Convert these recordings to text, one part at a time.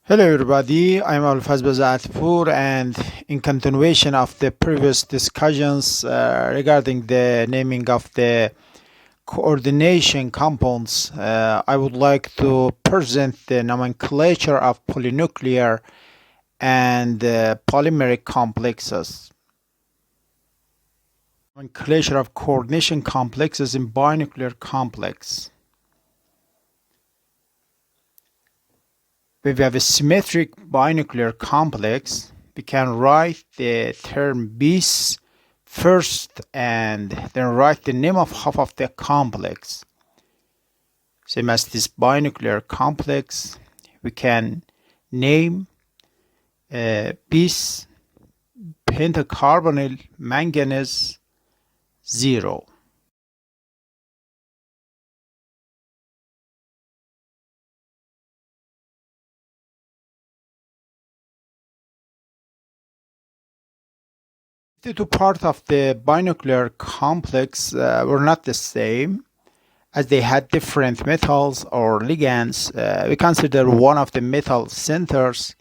Hello everybody, I'm Al-Faz Bazatpour, and in continuation of the previous discussions regarding the naming of the coordination compounds, I would like to present the nomenclature of polynuclear and polymeric complexes. Nomenclature of coordination complexes in binuclear complex. When we have a symmetric binuclear complex, we can write the term bis first and then write the name of half of the complex. Same as this binuclear complex, we can name bis pentacarbonyl manganese 0. The two parts of the binuclear complex were not the same, as they had different metals or ligands. We consider one of the metal centers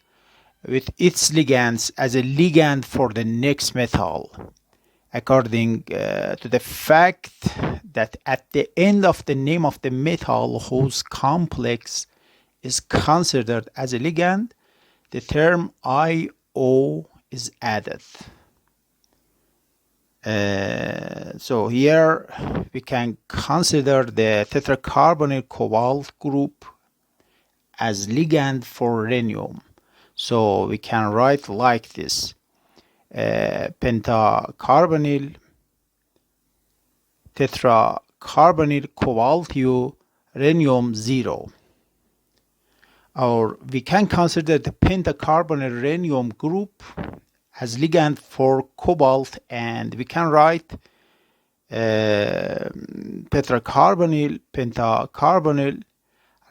with its ligands as a ligand for the next metal, according to the fact that at the end of the name of the metal whose complex is considered as a ligand, the term IO is added. So here we can consider the tetracarbonyl cobalt group as ligand for rhenium. So we can write like this: pentacarbonyl tetracarbonyl cobaltio rhenium 0. Or we can consider the pentacarbonyl rhenium group as ligand for cobalt, and we can write tetracarbonyl pentacarbonyl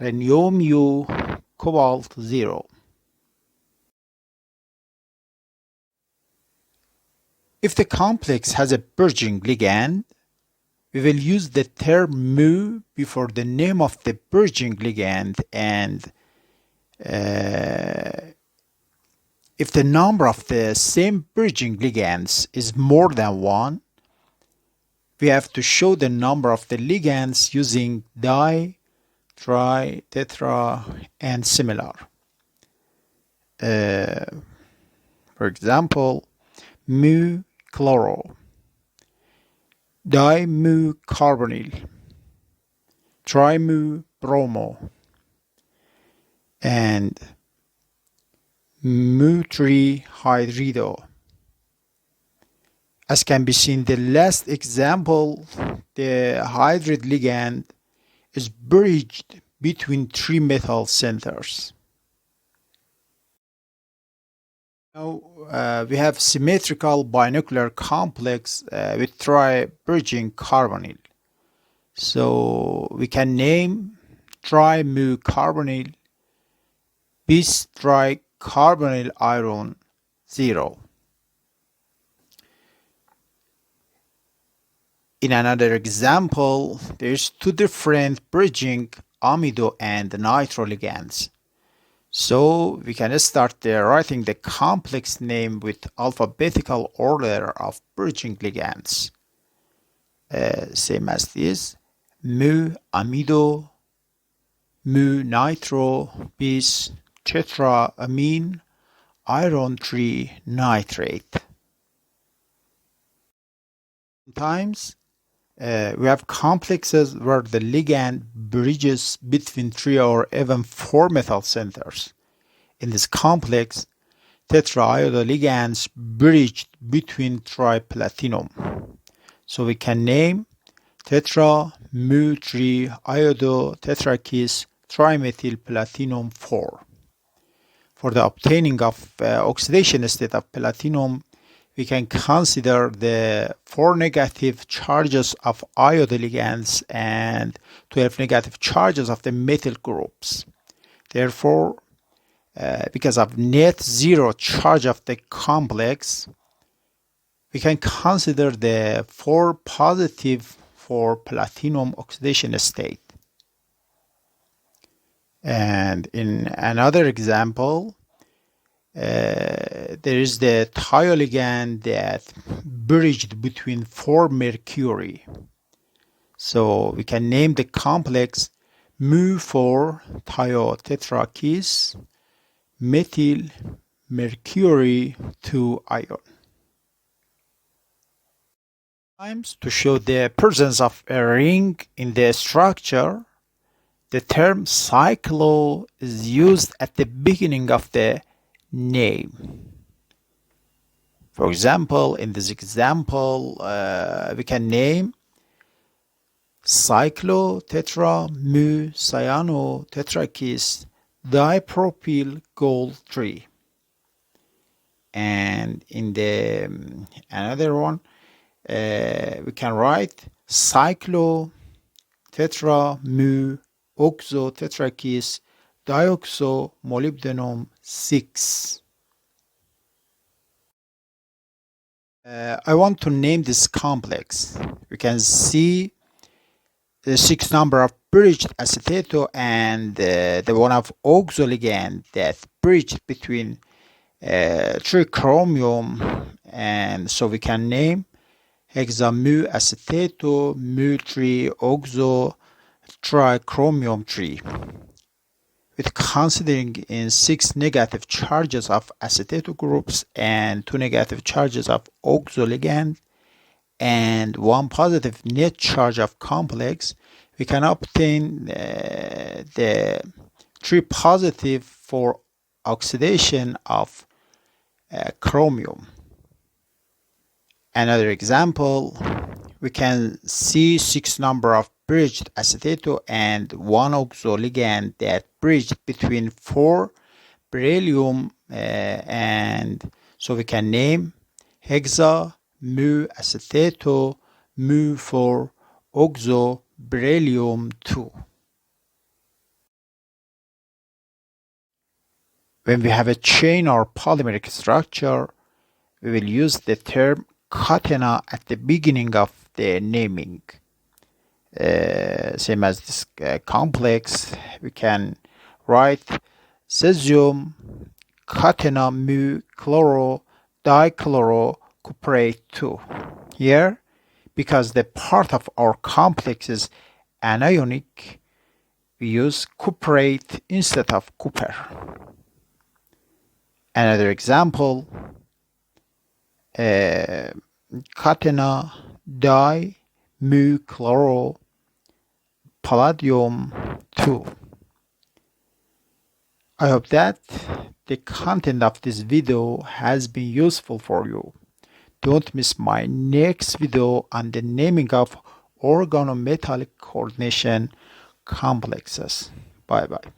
rhenium U cobalt 0. If the complex has a bridging ligand, we will use the term mu before the name of the bridging ligand, and if the number of the same bridging ligands is more than 1, we have to show the number of the ligands using di, tri, tetra, and similar. For example, mu chloro, di-mu carbonyl, tri-mu bromo, and mu-3 hydrido. As can be seen, the last example, the hydride ligand is bridged between 3 metal centers. Now we have symmetrical binuclear complex with tri-bridging carbonyl. So we can name tri-mu carbonyl bis tri-carbonyl iron 0. In another example, there's 2 different bridging amido and nitro ligands. So we can start writing the complex name with alphabetical order of bridging ligands. Same as this: mu amido, mu nitro bis tetraamine iron 3 nitrate. Sometimes we have complexes where the ligand bridges between 3 or even 4 metal centers. In this complex, tetraiodo ligands bridged between triplatinum. So we can name tetra mu 3 iodo tetrakis trimethyl platinum 4. For the obtaining of oxidation state of platinum, we can consider the 4 negative charges of iodo ligands and 12 negative charges of the methyl groups. Therefore, because of net 0 charge of the complex, we can consider the 4 positive for platinum oxidation state. And in another example, there is the thioligand that bridged between 4 mercury. So we can name the complex mu4 thiotetrakis methyl mercury 2 ion. To show the presence of a ring in the structure, the term cyclo is used at the beginning of the name. For example, in this example, we can name cyclotetramucyanotetrakis dipropyl gold 3. And in the another one, we can write cyclotetramuoxotetrakis dioxomolybdenum 6. I want to name this complex. We can see the 6 number of bridged acetate and the one of oxoligand that bridged between trichromium, and so we can name hexamu acetate mu 3 oxo trichromium 3, with considering in 6 negative charges of acetate groups and 2 negative charges of oxoligand and 1 positive net charge of complex, we can obtain the 3 positive for oxidation of chromium. Another example, we can see 6 number of bridged acetate and 1 oxoligand that bridged between 4 beryllium, and so we can name hexa mu acetate mu 4 oxo beryllium 2. When we have a chain or polymeric structure, we will use the term catena at the beginning of the naming. Same as this complex, we can write cesium catena mu chloro dichloro cuprate 2. Here, because the part of our complex is anionic, we use cuprate instead of copper. Another example, catena di mu chloro palladium 2. I hope that the content of this video has been useful for you. Don't miss my next video on the naming of organometallic coordination complexes. Bye bye.